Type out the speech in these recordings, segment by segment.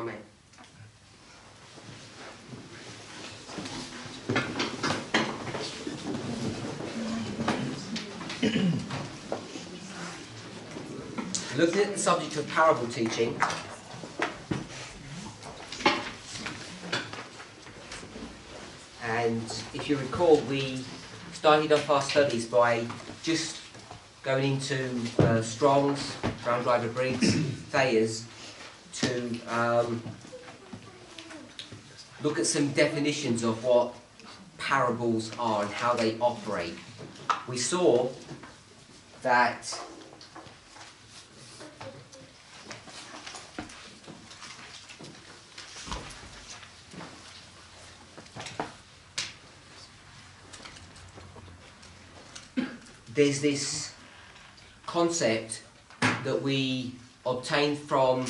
Amen. Looking at the subject of parable teaching, and if you recall, we started off our studies by just going into Strong's, Brown Driver Briggs, Thayer's, to look at some definitions of what parables are and how they operate. We saw that there's this concept that we obtain from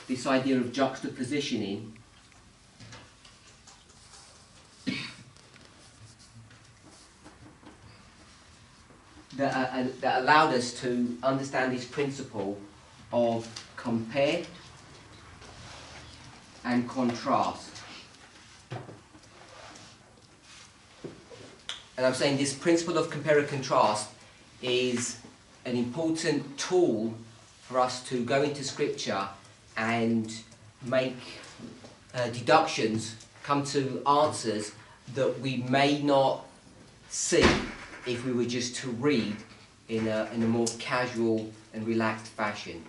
this idea of juxtapositioning, that allowed us to understand this principle of compare and contrast. And I'm saying this principle of compare and contrast is an important tool for us to go into Scripture and make deductions, come to answers that we may not see if we were just to read in a more casual and relaxed fashion.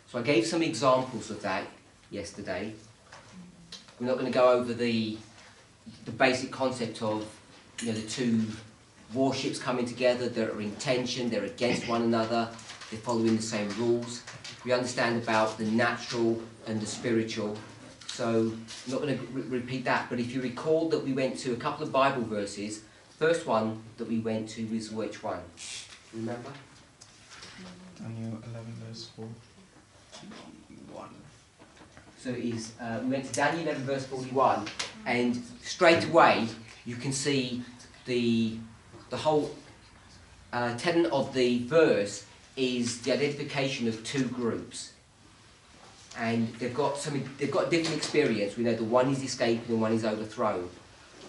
So I gave some examples of that yesterday. We're not going to go over the basic concept of the two warships coming together that are in tension, they're against one another, they're following the same rules. We understand about the natural and the spiritual. So I'm not going to repeat that, but if you recall that we went to a couple of Bible verses. First one that we went to was which one? Remember? Daniel 11 verse 41. So we went to Daniel 11 verse 41, and straight away you can see the whole tenet of the verse is the identification of two groups, and they've got different experience. We know the one is escaping and one is overthrown.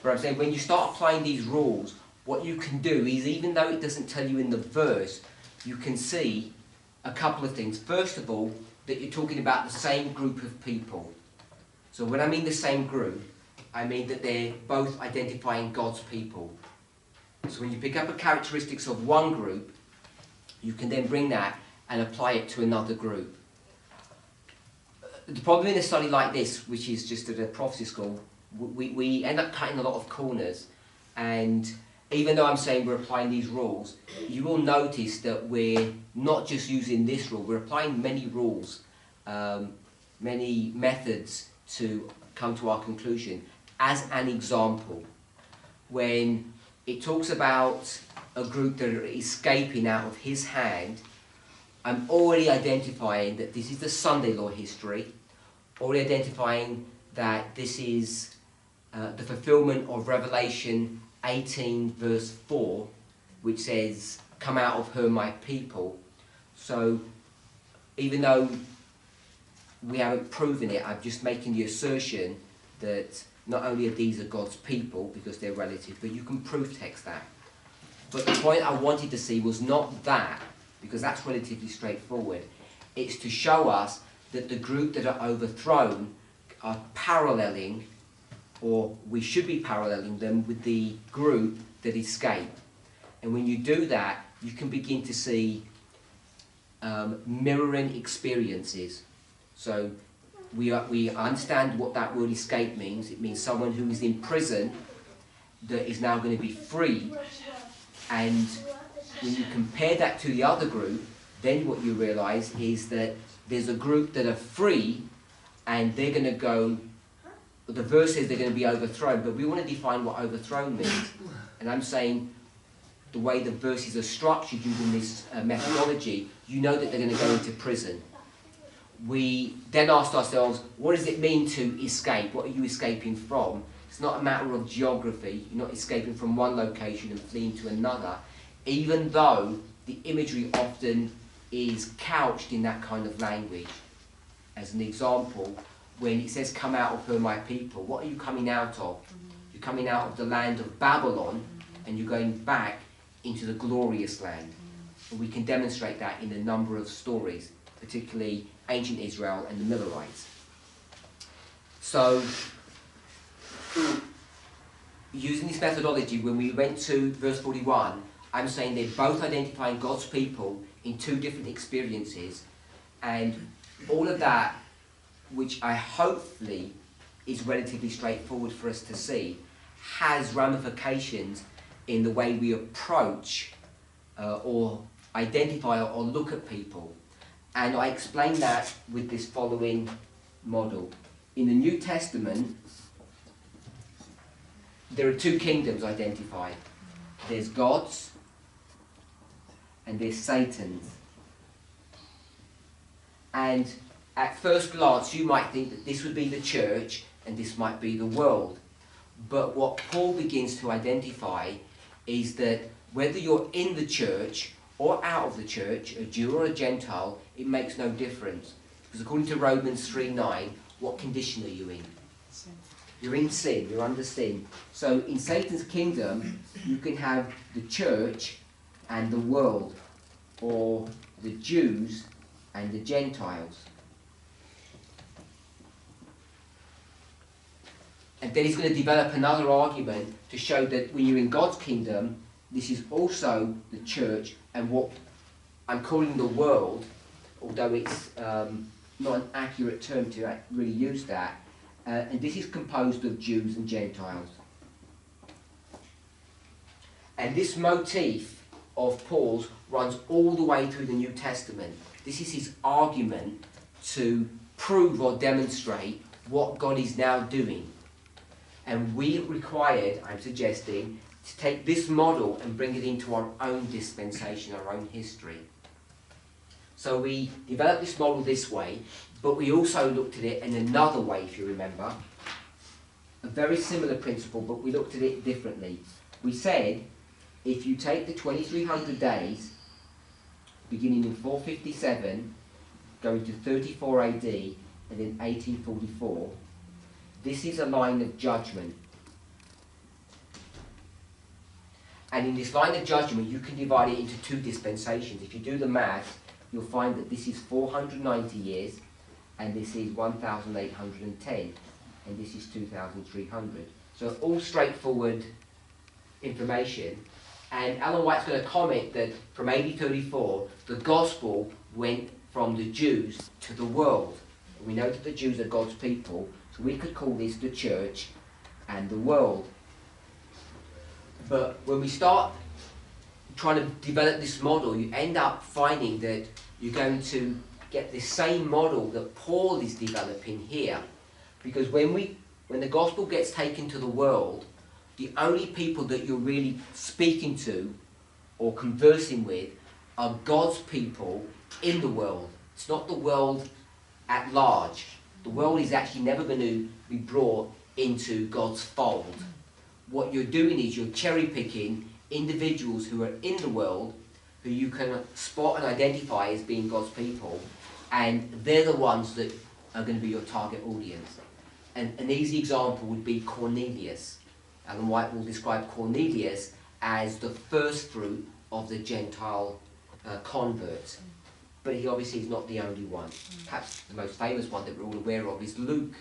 But I'm saying when you start applying these rules, what you can do is, even though it doesn't tell you in the verse, you can see a couple of things. First of all, that you're talking about the same group of people. So when I mean the same group, I mean that they're both identifying God's people. So when you pick up the characteristics of one group, you can then bring that and apply it to another group. The problem in a study like this, which is just at a prophecy school, we end up cutting a lot of corners, and even though I'm saying we're applying these rules, you will notice that we're not just using this rule, we're applying many rules, many methods to come to our conclusion. As an example, when it talks about a group that are escaping out of his hand, I'm already identifying that this is the Sunday law history, already identifying that this is the fulfillment of Revelation 18 verse 4, which says, "Come out of her, my people." So even though we haven't proven it, I'm just making the assertion that not only are these God's people because they're relative, but you can proof text that. But the point I wanted to see was not that, because that's relatively straightforward. It's to show us that the group that are overthrown are paralleling, or we should be paralleling them with the group that escape. And when you do that, you can begin to see mirroring experiences. So we understand what that word escape means. It means someone who is in prison that is now going to be free. And when you compare that to the other group, then what you realise is that there's a group that are free, and they're going to go, the verse says they're going to be overthrown, but we want to define what overthrown means. And I'm saying the way the verses are structured using this methodology, you know that they're going to go into prison. We then asked ourselves, what does it mean to escape? What are you escaping from? It's not a matter of geography. You're not escaping from one location and fleeing to another, even though the imagery often is couched in that kind of language. as an example, when it says, come out of her, my people, what are you coming out of? You're coming out of the land of Babylon, and you're going back into the glorious land. And we can demonstrate that in a number of stories, particularly ancient Israel and the Millerites. So, using this methodology, when we went to verse 41, I'm saying they're both identifying God's people in two different experiences, and all of that, which I hopefully is relatively straightforward for us to see, has ramifications in the way we approach or identify or look at people. And I explain that with this following model. In the New Testament, there are two kingdoms identified. There's God's and there's Satan's. And at first glance, you might think that this would be the church and this might be the world. But what Paul begins to identify is that whether you're in the church or out of the church, a Jew or a Gentile, it makes no difference. Because according to Romans 3:9, what condition are you in? Sin. You're in sin, you're under sin. So in Satan's kingdom, you can have the church and the world, or the Jews and the Gentiles. And then he's going to develop another argument to show that when you're in God's kingdom, this is also the church and what I'm calling the world, although it's not an accurate term to really use that. And this is composed of Jews and Gentiles. And this motif of Paul's runs all the way through the New Testament. This is his argument to prove or demonstrate what God is now doing. And we are required, I'm suggesting, to take this model and bring it into our own dispensation, our own history. So we developed this model this way, but we also looked at it in another way, if you remember. A very similar principle, but we looked at it differently. We said, if you take the 2300 days, beginning in 457, going to 34 AD, and then 1844, this is a line of judgment. And in this line of judgment, you can divide it into two dispensations. If you do the math, you'll find that this is 490 years, and this is 1810, and this is 2300. So all straightforward information. And Alan White's going to comment that from AD 34, the gospel went from the Jews to the world. We know that the Jews are God's people, so we could call this the church and the world. But when we start trying to develop this model, you end up finding that you're going to get the same model that Paul is developing here. Because when the gospel gets taken to the world, the only people that you're really speaking to or conversing with are God's people in the world. It's not the world at large. The world is actually never going to be brought into God's fold. What you're doing is you're cherry picking individuals who are in the world, who you can spot and identify as being God's people, and they're the ones that are going to be your target audience. And an easy example would be Cornelius. Alan White will describe Cornelius as the first fruit of the Gentile converts. But he obviously is not the only one. Perhaps the most famous one that we're all aware of is Luke,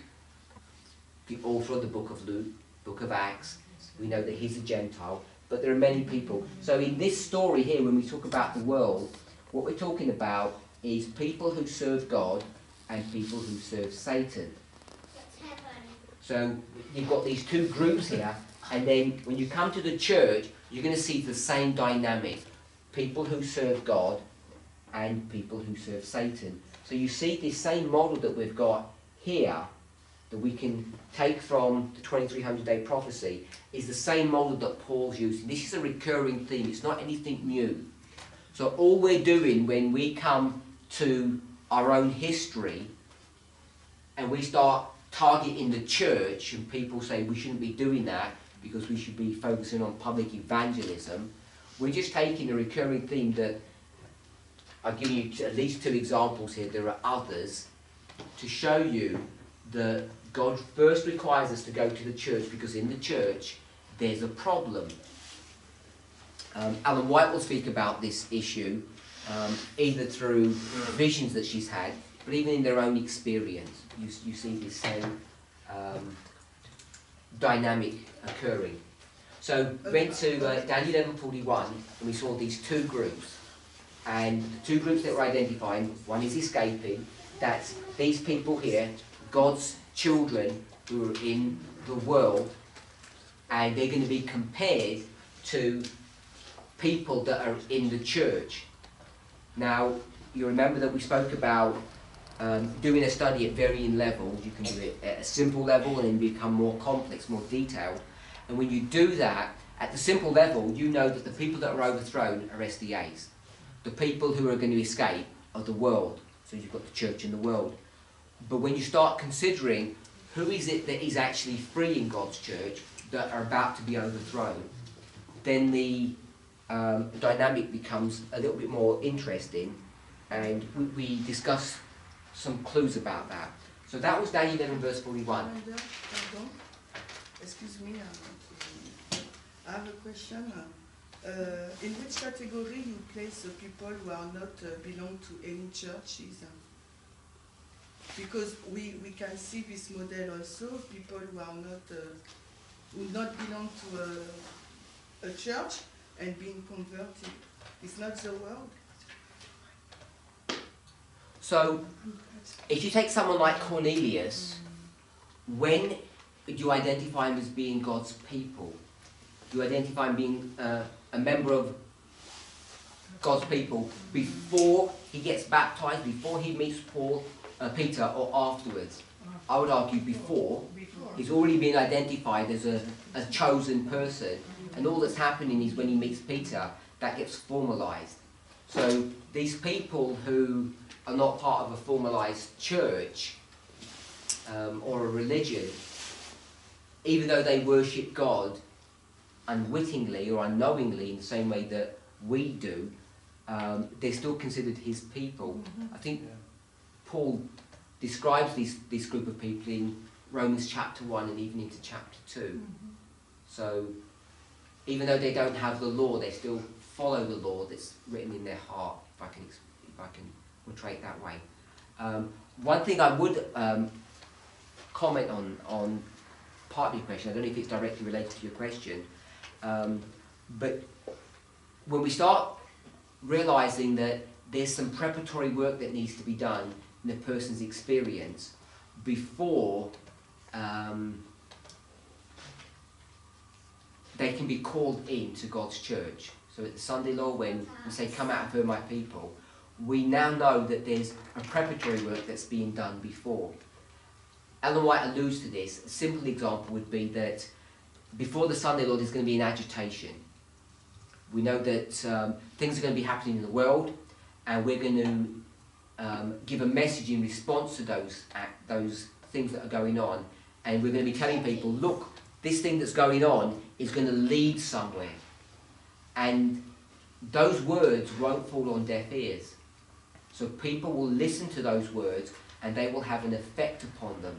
the author of the book of Luke, book of Acts. We know that he's a Gentile, but there are many people. So in this story here, when we talk about the world, what we're talking about is people who serve God and people who serve Satan. So you've got these two groups here, and then when you come to the church, you're going to see the same dynamic. People who serve God and people who serve Satan. So you see this same model that we've got here, that we can take from the 2300-day prophecy, is the same model that Paul's using. This is a recurring theme. It's not anything new. So all we're doing when we come to our own history and we start targeting the church, and people say we shouldn't be doing that because we should be focusing on public evangelism, we're just taking a recurring theme that I've given you at least two examples here. There are others, to show you that God first requires us to go to the church because in the church there's a problem. Ellen White will speak about this issue either through visions that she's had, but even in their own experience. You see this same dynamic occurring. So we went to Daniel 11:41 and we saw these two groups. And the two groups that were identifying, one is escaping, that's these people here, God's children who are in the world, and they're going to be compared to people that are in the church. Now, you remember that we spoke about doing a study at varying levels. You can do it at a simple level and then become more complex, more detailed. And when you do that, at the simple level, you know that the people that are overthrown are SDAs. The people who are going to escape are the world. So you've got the church and the world. But when you start considering who is it that is actually free in God's church that are about to be overthrown, then the dynamic becomes a little bit more interesting, and we discuss some clues about that. So that was Daniel 11 verse 41. Pardon. Excuse me, I have a question. In which category you place the people who are not belong to any churches? Because we can see this model also, people who are not who not belong to a church and being converted. It's not the world. So if you take someone like Cornelius, when you identify him as being God's people, you identify him being a member of God's people before he gets baptized, before he meets Peter, or afterwards. I would argue before. He's already been identified as a chosen person, and all that's happening is when he meets Peter, that gets formalized. So these people who are not part of a formalized church or a religion, even though they worship God unwittingly or unknowingly in the same way that we do, they're still considered his people. I think Paul describes this group of people in Romans chapter 1 and even into chapter 2. So even though they don't have the law, they still follow the law that's written in their heart, if I can portray it that way. One thing I would comment on part of your question, I don't know if it's directly related to your question, but when we start realizing that there's some preparatory work that needs to be done in a person's experience before they can be called into God's church. So at the Sunday law, when we say, "Come out of her, my people," we now know that there's a preparatory work that's being done before. Ellen White alludes to this. A simple example would be that before the Sunday law, there's going to be an agitation. We know that things are going to be happening in the world, and we're going to give a message in response to those things that are going on, and we're going to be telling people, look, this thing that's going on is going to lead somewhere, and those words won't fall on deaf ears. So people will listen to those words, and they will have an effect upon them,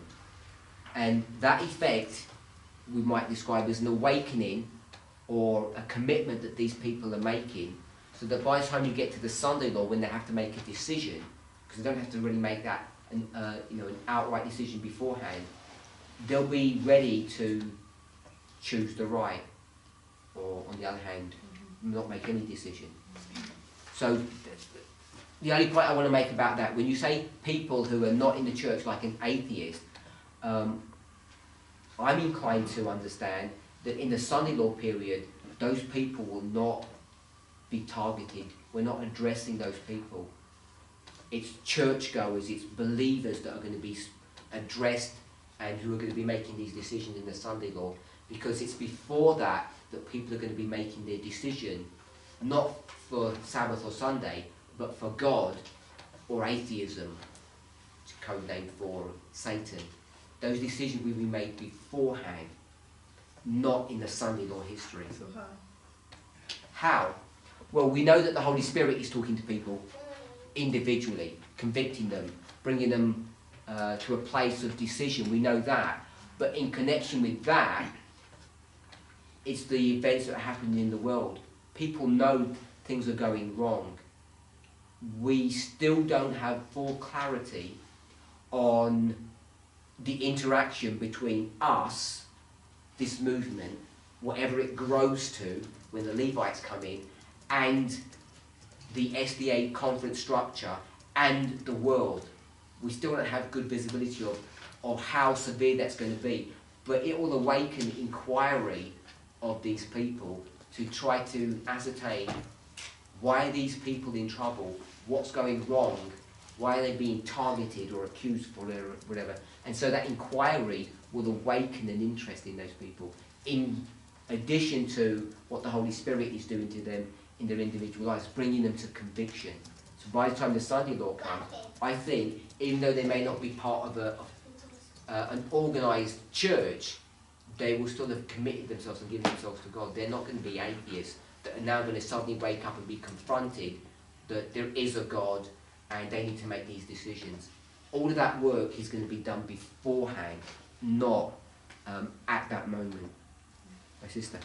and that effect we might describe as an awakening or a commitment that these people are making, so that by the time you get to the Sunday law, when they have to make a decision, because they don't have to really make that an outright decision beforehand, they'll be ready to choose the right, or on the other hand, not make any decision. So the only point I want to make about that, when you say people who are not in the church, like an atheist, I'm inclined to understand that in the Sunday law period, those people will not be targeted. We're not addressing those people. It's churchgoers, it's believers that are going to be addressed and who are going to be making these decisions in the Sunday law, because it's before that that people are going to be making their decision, not for Sabbath or Sunday, but for God or atheism, which is code name for Satan. Those decisions will be made beforehand, not in the Sunday law history. So how? How? Well, we know that the Holy Spirit is talking to people individually, convicting them, bringing them to a place of decision. We know that. But in connection with that, it's the events that are happening in the world. People know things are going wrong. We still don't have full clarity on the interaction between us, this movement, whatever it grows to when the Levites come in, and the SDA conference structure and the world. We still don't have good visibility of how severe that's going to be. But it will awaken inquiry of these people to try to ascertain, why are these people in trouble? What's going wrong? Why are they being targeted or accused for whatever? And so that inquiry will awaken an interest in those people, in addition to what the Holy Spirit is doing to them in their individual lives, bringing them to conviction. So by the time the Sunday law comes, I think, even though they may not be part of an organised church, they will still have committed themselves and given themselves to God. They're not going to be atheists that are now going to suddenly wake up and be confronted that there is a God and they need to make these decisions. All of that work is going to be done beforehand, not at that moment. My sister.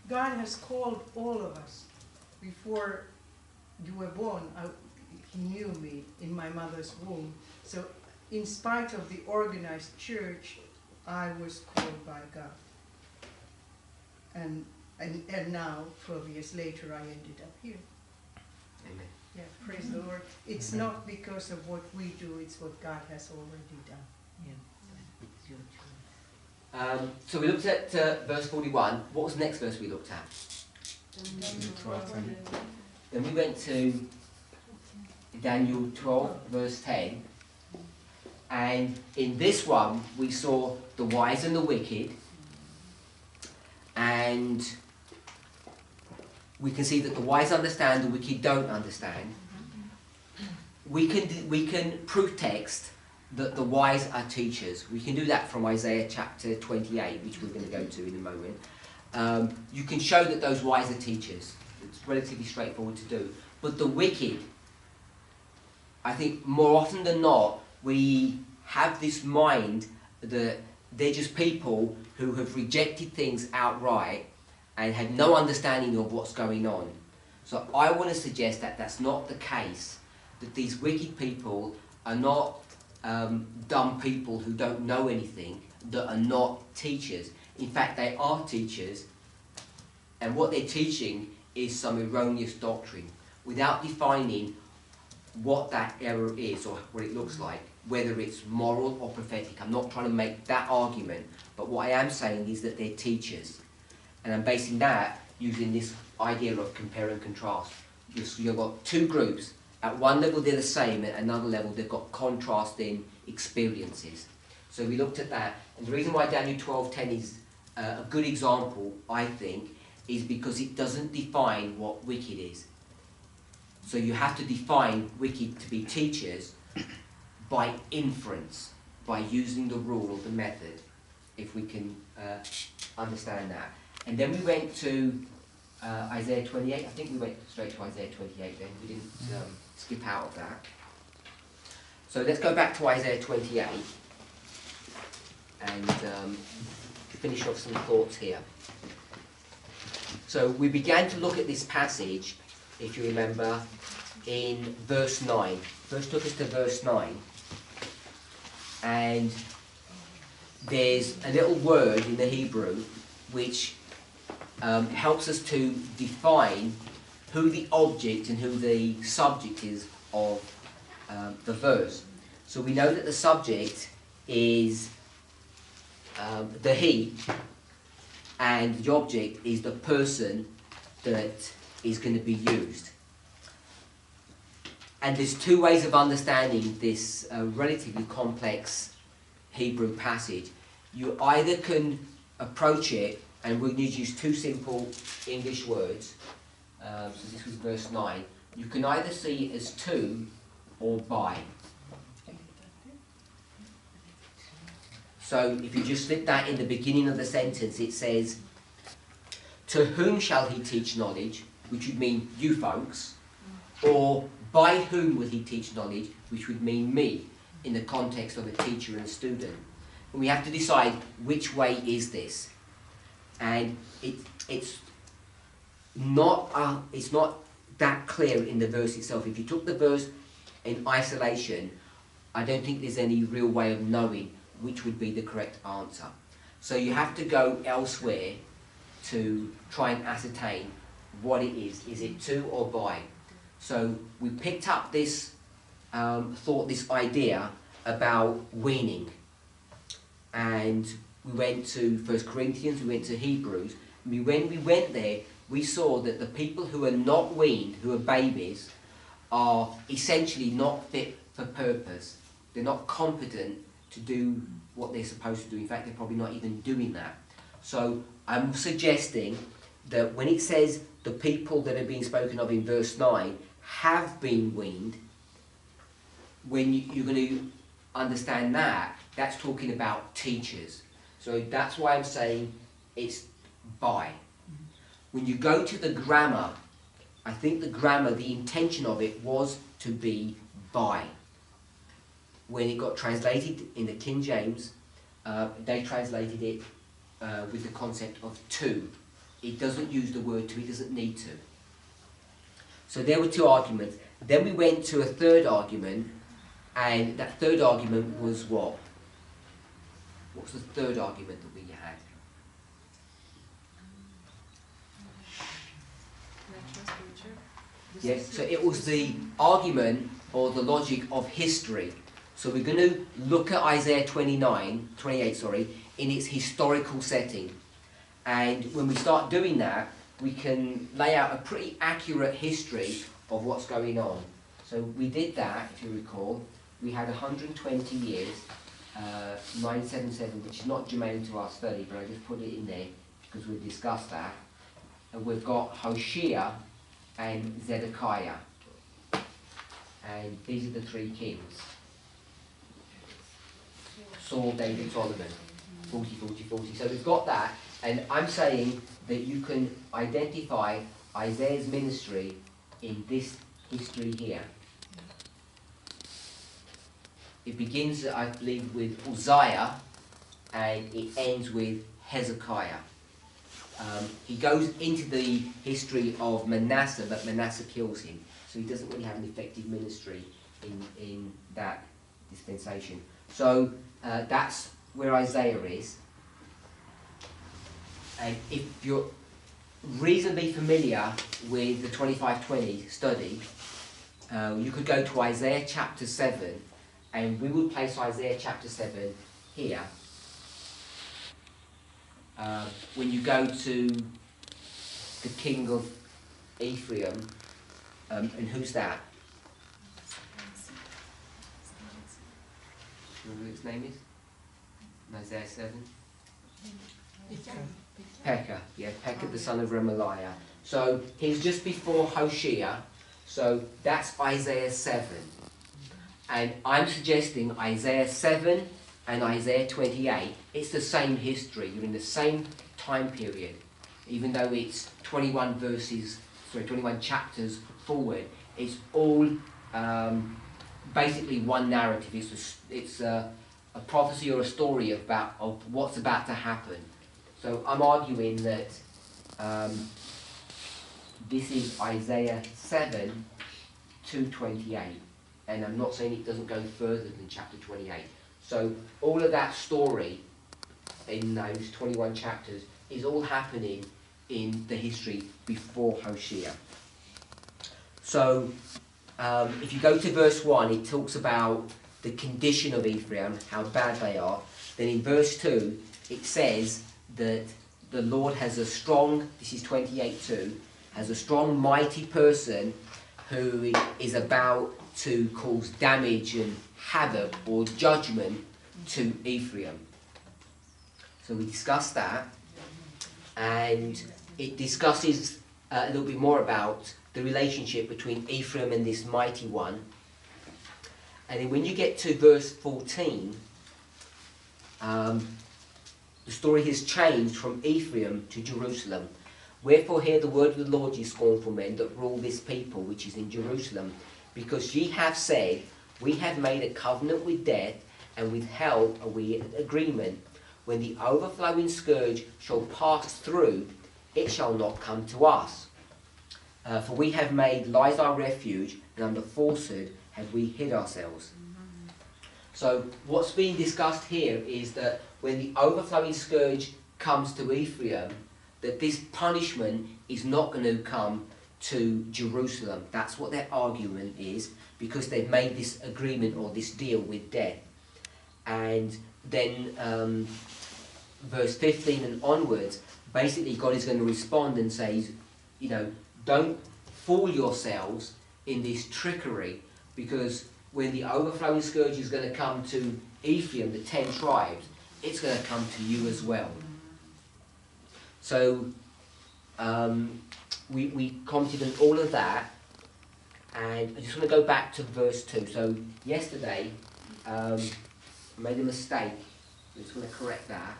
God has called all of us. Before you were born, He knew me in my mother's womb. So in spite of the organized church, I was called by God. And now, 12 years later, I ended up here. Amen. Yeah, praise the Lord. It's not because of what we do, it's what God has already done. Yeah. So we looked at verse 41. What was the next verse we looked at? Then we went to Daniel 12, verse 10. And in this one, we saw the wise and the wicked. And we can see that the wise understand, the wicked don't understand. We can prove text that the wise are teachers. We can do that from Isaiah chapter 28, which we're going to go to in a moment. You can show that those wise are teachers. It's relatively straightforward to do. But the wicked, I think more often than not, we have this mind that they're just people who have rejected things outright and had no understanding of what's going on. So I want to suggest that that's not the case, that these wicked people are not dumb people who don't know anything, that are not teachers. In fact, they are teachers, and what they're teaching is some erroneous doctrine without defining what that error is or what it looks like, whether it's moral or prophetic. I'm not trying to make that argument, but what I am saying is that they're teachers. And I'm basing that using this idea of compare and contrast. You've got two groups. At one level they're the same, at another level they've got contrasting experiences. So we looked at that, and the reason why Daniel 12:10 is a good example, I think, is because it doesn't define what wicked is. So you have to define wicked to be teachers by inference, by using the rule or the method, if we can understand that. And then we went to Isaiah 28. I think we went straight to Isaiah 28 then. We didn't skip out of that. So let's go back to Isaiah 28 and finish off some thoughts here. So we began to look at this passage, if you remember, in verse 9. First took us to verse 9. And there's a little word in the Hebrew which helps us to define who the object and who the subject is of the verse. So we know that the subject is the he, and the object is the person that is going to be used. And there's two ways of understanding this relatively complex Hebrew passage. You either can approach it, and we're going to use two simple English words. So this was verse 9. You can either see it as to or by. So if you just slip that in the beginning of the sentence, it says, to whom shall he teach knowledge, which would mean you folks, or by whom will he teach knowledge, which would mean me, in the context of a teacher and a student. And we have to decide which way is this. And it's not that clear in the verse itself. If you took the verse in isolation, I don't think there's any real way of knowing which would be the correct answer. So you have to go elsewhere to try and ascertain what it is. Is it to or by? So we picked up this this idea about weaning, and we went to 1 Corinthians, we went to Hebrews. When we went there, we saw that the people who are not weaned, who are babies, are essentially not fit for purpose. They're not competent to do what they're supposed to do. In fact, they're probably not even doing that. So I'm suggesting that when it says the people that are being spoken of in verse 9 have been weaned, when you're going to understand that, that's talking about teachers. So that's why I'm saying it's by. When you go to the grammar, I think the grammar, the intention of it was to be by. When it got translated in the King James, they translated it with the concept of to. It doesn't use the word to, it doesn't need to. So there were two arguments. Then we went to a third argument, and that third argument was what? What was the third argument that we had? Yes, so it was the argument or the logic of history. So we're going to look at Isaiah 28, in its historical setting. And when we start doing that, we can lay out a pretty accurate history of what's going on. So we did that, if you recall. We had 120 years, 977, which is not germane to our study, but I just put it in there because we've discussed that. And we've got Hoshea and Zedekiah. And these are the three kings. Saul, David, Solomon. 40, 40, 40. So we've got that. And I'm saying that you can identify Isaiah's ministry in this history here. It begins, I believe, with Uzziah, and it ends with Hezekiah. He goes into the history of Manasseh, but Manasseh kills him. So he doesn't really have an effective ministry in that dispensation. So that's where Isaiah is. And if you're reasonably familiar with the 2520 study, you could go to Isaiah chapter 7, and we will place Isaiah chapter 7 here. When you go to the king of Ephraim, and who's that? Do you know who his name is? In Isaiah 7? Pekah, yeah, Pekah the son of Remaliah. So he's just before Hoshea, so that's Isaiah 7. And I'm suggesting Isaiah 7 and Isaiah 28, it's the same history, you're in the same time period, even though it's 21 chapters forward, it's all basically one narrative. It's a prophecy or a story of what's about to happen. So I'm arguing that this is Isaiah 7 to 28, and I'm not saying it doesn't go further than chapter 28. So all of that story in those 21 chapters is all happening in the history before Hoshea. So if you go to verse 1, it talks about the condition of Ephraim, how bad they are. Then in verse 2, it says that the Lord has a strong, this is 28:2, has a strong, mighty person who is about to cause damage and havoc or judgment to Ephraim. So we discussed that, and it discusses a little bit more about the relationship between Ephraim and this mighty one. And then when you get to verse 14, the story has changed from Ephraim to Jerusalem. Wherefore hear the word of the Lord, ye scornful men that rule this people which is in Jerusalem. because ye have said, we have made a covenant with death, and with hell are we in agreement. When the overflowing scourge shall pass through, it shall not come to us. For we have made lies our refuge, and under falsehood have we hid ourselves. So what's being discussed here is that when the overflowing scourge comes to Ephraim, that this punishment is not going to come to Jerusalem. That's what their argument is, because they've made this agreement or this deal with death. And then verse 15 and onwards, basically God is going to respond and say, you know, don't fool yourselves in this trickery, because when the overflowing scourge is going to come to Ephraim, the 10 tribes, it's going to come to you as well. So we commented on all of that, and I just want to go back to verse 2. So yesterday I made a mistake. I just want to correct that,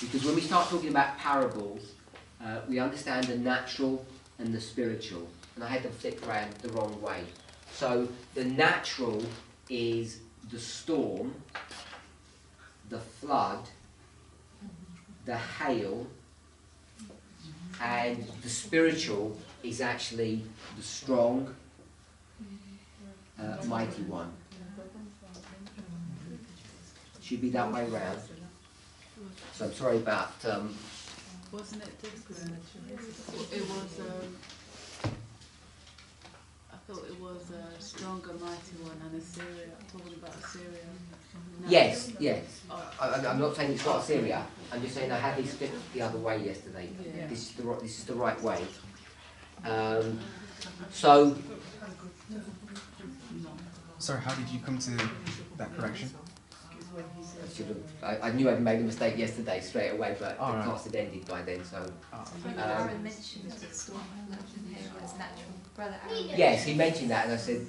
because when we start talking about parables, we understand the natural and the spiritual, and I had them flipped around the wrong way. So the natural is the storm, the flood, the hail, and the spiritual is actually the strong, mighty one. Should be that way round. So I'm sorry about... Wasn't it different? It was, I thought it was a stronger, mighty one, and Assyria. Talking about Assyria. No. Yes, yes. I'm not saying it's not Assyria. I'm just saying I had these flipped the other way yesterday. Yeah. This is the right way. So... Sorry, how did you come to that correction? I knew I'd made a mistake yesterday straight away, but the right. class had ended by then, so... Aaron mentioned the storm here as natural. Brother Aaron. Yes, he mentioned that, and I said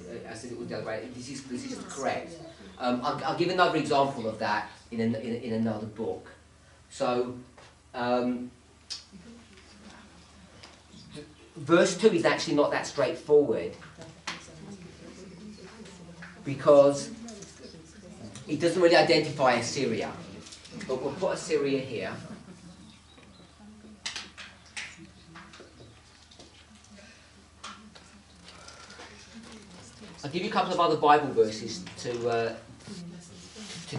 it was the other way. This is correct. I'll give another example of that in another book. So, verse 2 is actually not that straightforward, because it doesn't really identify Assyria. But we'll put Assyria here. I'll give you a couple of other Bible verses to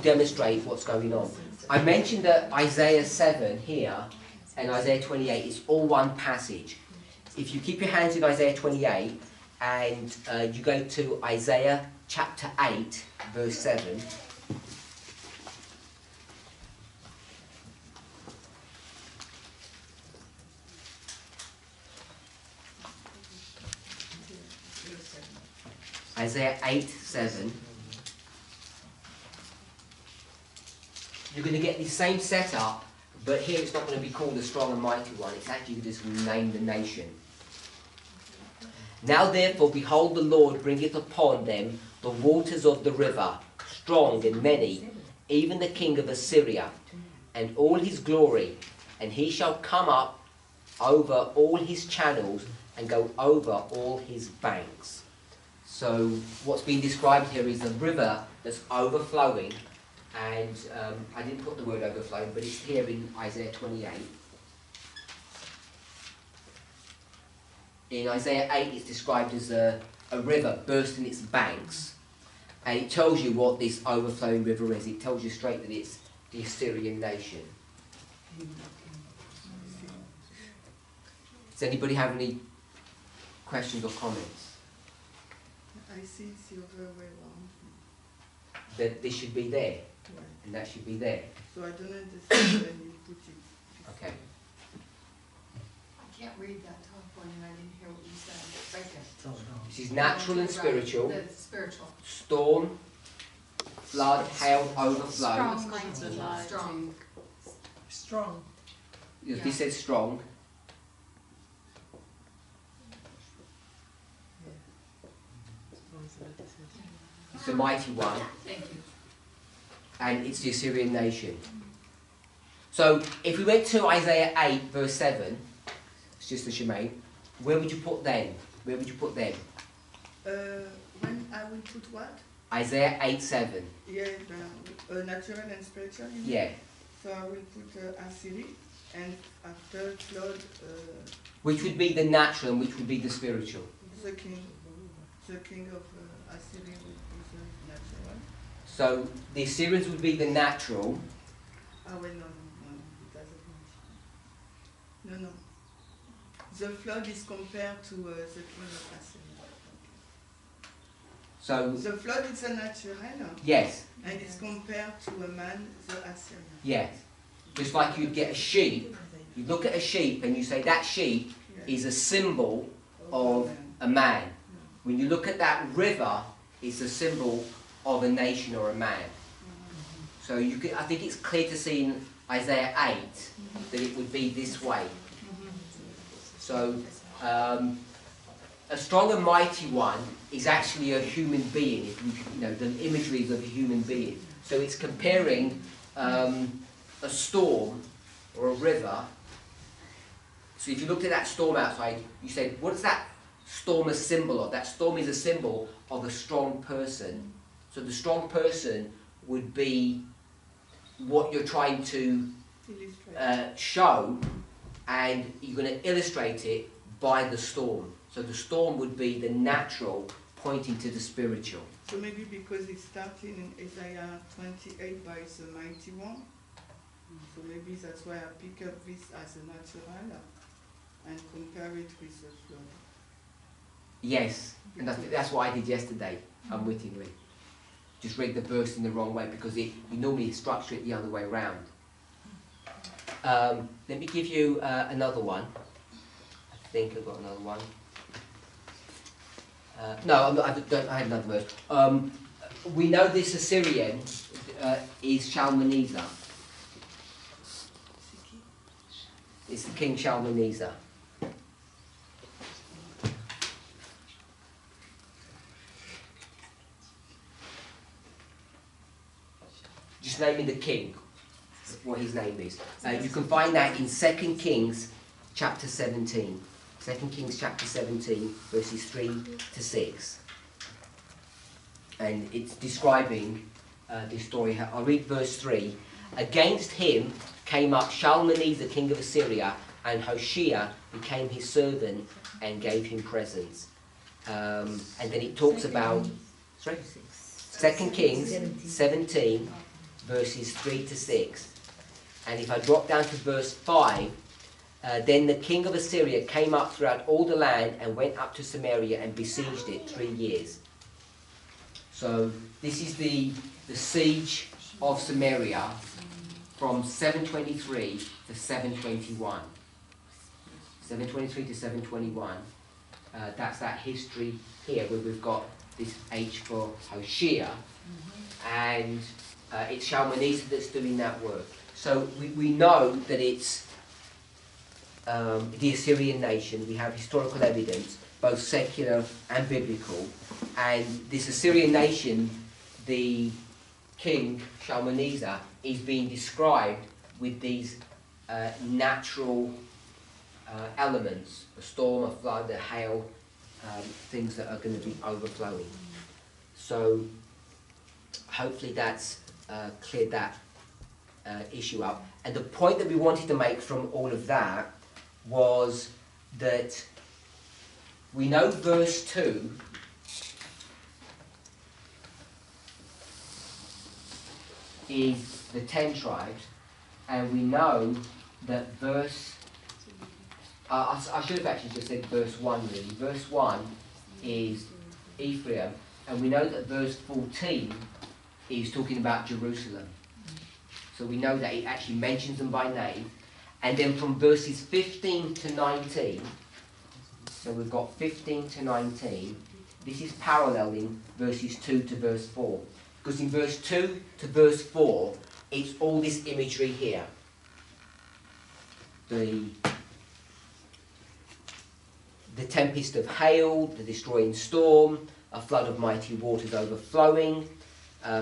demonstrate what's going on. I mentioned that Isaiah 7 here and Isaiah 28 is all one passage. If you keep your hands in Isaiah 28 and you go to Isaiah chapter 8, verse 7. Isaiah 8:7. You're going to get the same setup, but here it's not going to be called the strong and mighty one. It's actually just named the nation. Now therefore, behold, the Lord bringeth upon them the waters of the river, strong and many, even the king of Assyria, and all his glory, and he shall come up over all his channels and go over all his banks. So what's being described here is a river that's overflowing, and I didn't put the word overflowing, but it's here in Isaiah 28. In Isaiah 8 it's described as a river bursting its banks, and it tells you what this overflowing river is. It tells you straight that it's the Assyrian nation. Does anybody have any questions or comments? I see it's the other way around. That this should be there, and that should be there. So I don't understand when you put it. Okay. I can't read that top one and I didn't hear what you said. Right there. This is natural and spiritual. The spiritual. Storm, flood, hail, overflow. Strong, mighty, strong. Strong. This says strong. It's the mighty one. Thank you. And it's the Assyrian nation. So if we went to Isaiah 8 verse 7, it's just the Shemaim, where would you put them? Where would you put them? When I will put what? Isaiah 8:7. Yeah, natural and spiritual. You mean? Yeah. So I will put Assyria, and after flood, Which would be the natural and which would be the spiritual? the king of Assyria will be the natural. So the Assyrians would be the natural. Ah well, no, it doesn't mention. No. The flood is compared to the king of Assyria. So The flood is a natural, yes, and it's compared to a man, the Assyrian. yes. Just like you'd get a sheep, you look at a sheep and you say that sheep Yeah. is a symbol of a man. When you look at that river, it's a symbol of a nation or a man. So I think it's clear to see in Isaiah 8 that it would be this way. So a strong and mighty one is actually a human being. If you know, the imagery is of a human being. So it's comparing a storm or a river. So if you looked at that storm outside, you said, what is that storm a symbol of? That storm is a symbol of a strong person. So the strong person would be what you're trying to show, and you're going to illustrate it by the storm. So the storm would be the natural pointing to the spiritual. So maybe because it's starting in Isaiah 28 by the mighty one, so maybe that's why I pick up this as a natural and compare it with the flood. Yes, and that's what I did yesterday, unwittingly. Just read the verse in the wrong way because you normally structure it the other way around. Let me give you another one. I think I've got another one. No, I had another verse. We know this Assyrian is Shalmaneser. It's the king Shalmaneser. Just naming the king, what his name is. You can find that in 2 Kings chapter 17. 2 Kings chapter 17, verses 3 to 6. And it's describing this story. I'll read verse 3. Against him came up Shalmaneser, king of Assyria, and Hoshea became his servant and gave him presents. And then it talks about... Sorry? 2 Kings 17, verses 3 to 6. And if I drop down to verse 5, then the king of Assyria came up throughout all the land and went up to Samaria and besieged it 3 years. So this is the siege of Samaria from 723 to 721. 723 to 721. That's that history here where we've got this H for Hoshea, and it's Shalmaneser that's doing that work. So we know that it's the Assyrian nation. We have historical evidence, both secular and biblical. And this Assyrian nation, the king Shalmaneser, is being described with these natural elements: a storm, a flood, a hail, things that are going to be overflowing. So hopefully that's cleared that issue up. And the point that we wanted to make from all of that was that we know verse 2 is the 10 tribes, and we know that verse... I should have actually just said verse 1 really. Verse 1 is Ephraim, and we know that verse 14 is talking about Jerusalem. So we know that it actually mentions them by name. And then from verses 15 to 19, so we've got 15 to 19, this is paralleling verses 2 to verse 4. Because in verse 2 to verse 4, it's all this imagery here. The tempest of hail, the destroying storm, a flood of mighty waters overflowing,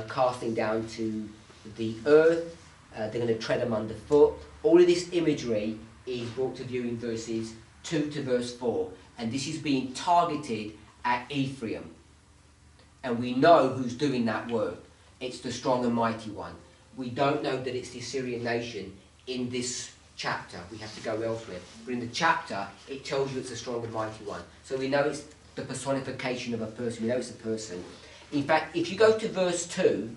casting down to the earth. They're going to tread them underfoot. All of this imagery is brought to view in verses 2 to verse 4. And this is being targeted at Ephraim. and we know who's doing that work. It's the strong and mighty one. We don't know that it's the Assyrian nation in this chapter. We have to go elsewhere. But in the chapter, it tells you it's the strong and mighty one. So we know it's the personification of a person. We know it's a person. In fact, if you go to verse 2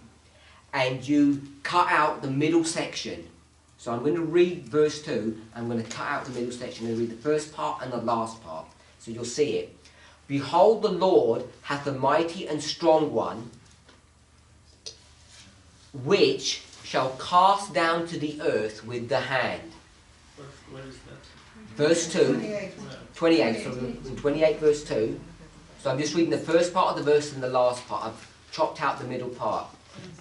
and you cut out the middle section, so I'm going to read verse 2, I'm going to cut out the middle section and read the first part and the last part. So you'll see it. Behold, the Lord hath a mighty and strong one, which shall cast down to the earth with the hand. What is that? Verse 2, 28. 28, so 28 verse 2. So I'm just reading the first part of the verse and the last part. I've chopped out the middle part.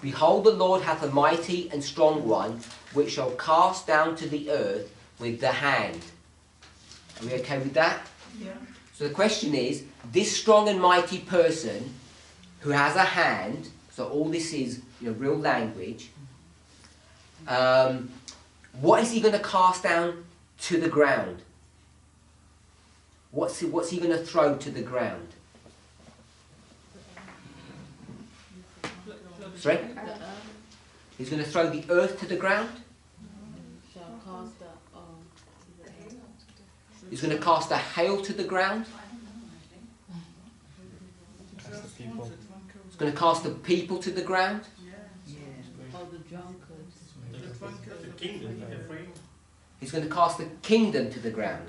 Behold, the Lord hath a mighty and strong one, which shall cast down to the earth with the hand. Are we okay with that? Yeah. So the question is, this strong and mighty person who has a hand, so all this is real language, what is he going to cast down to the ground? What's he going to throw to the ground? Sorry? The earth He's going to throw the earth to the ground? shall cast the to the earth. He's going to cast a hail to the ground? Cast the people. He's going to cast the people to the ground? Or the drunkards. The kingdom, Ephraim. He's going to cast the kingdom to the ground.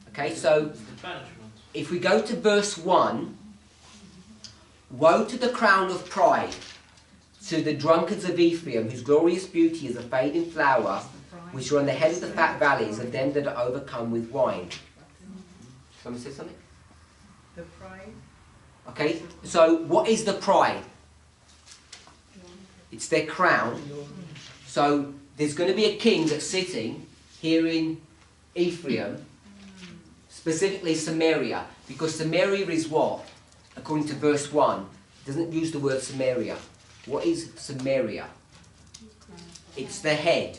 Okay, so The punishment. if we go to verse 1, woe to the crown of pride, to the drunkards of Ephraim, whose glorious beauty is a fading flower, which are on the head of the fat valleys, and them that are overcome with wine. Someone say something? The pride. Okay, so what is the pride? It's their crown. So there's going to be a king that's sitting here in Ephraim, specifically Samaria, because Samaria is what? According to verse 1, it doesn't use the word Samaria. What is Samaria? It's the head.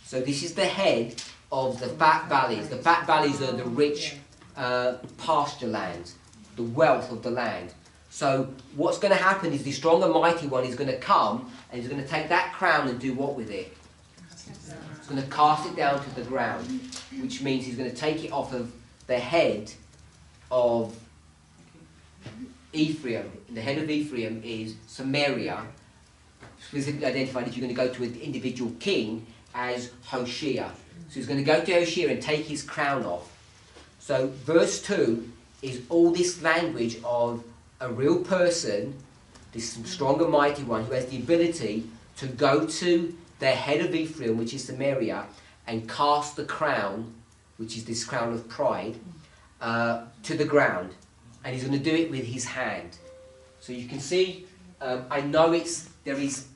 So this is the head of the fat valleys. The fat valleys are the rich pasture lands, the wealth of the land. So what's going to happen is the strong and mighty one is going to come and he's going to take that crown and do what with it? He's going to cast it down to the ground, which means he's going to take it off of the head of Ephraim. The head of Ephraim is Samaria, specifically identified if you're going to go to an individual king as Hoshea. So he's going to go to Hoshea and take his crown off. So verse 2 is all this language of a real person, this strong and mighty one who has the ability to go to the head of Ephraim, which is Samaria, and cast the crown, which is this crown of pride, to the ground. And he's going to do it with his hand. So you can see, I know there is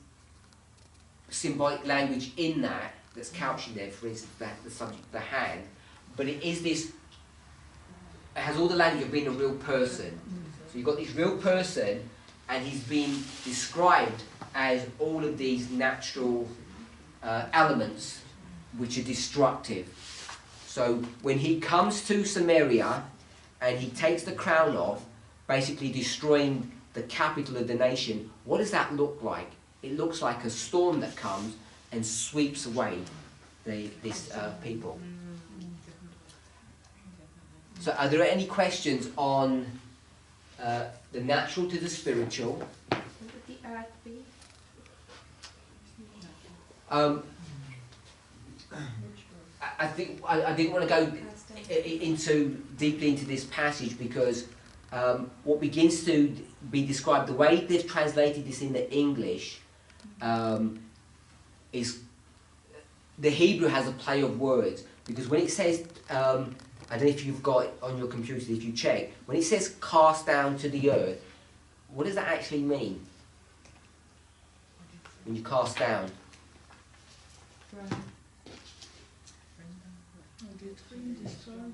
symbolic language in that that's couched in there, for instance, the subject of the hand, but it is this, it has all the language of being a real person. So you've got this real person, and he's been described as all of these natural elements which are destructive. So when he comes to Samaria, and he takes the crown off, basically destroying the capital of the nation, what does that look like? It looks like a storm that comes and sweeps away this people. So are there any questions on the natural to the spiritual? What would the earth be? I think I didn't want to go deeply into this passage because what begins to be described, the way they've translated this in the English, is the Hebrew has a play of words, because when it says, I don't know if you've got it on your computer, if you check, when it says cast down to the earth, what does that actually mean? When you cast down?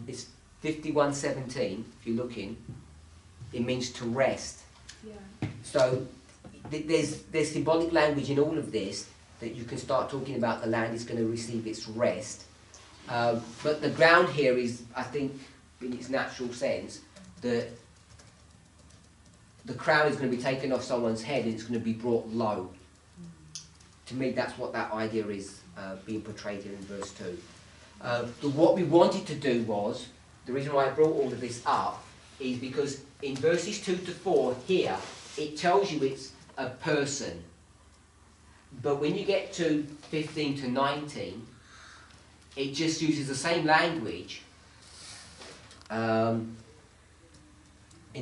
It's 51:17, if you're looking. It means to rest. Yeah. So there's symbolic language in all of this that you can start talking about the land is going to receive its rest. But the ground here is, I think, in its natural sense, that the crown is going to be taken off someone's head and it's going to be brought low. To me, that's what that idea is being portrayed here in verse 2. What we wanted to do was, the reason why I brought all of this up is because in verses 2 to 4 here, it tells you it's a person. But when you get to 15 to 19, it just uses the same language. In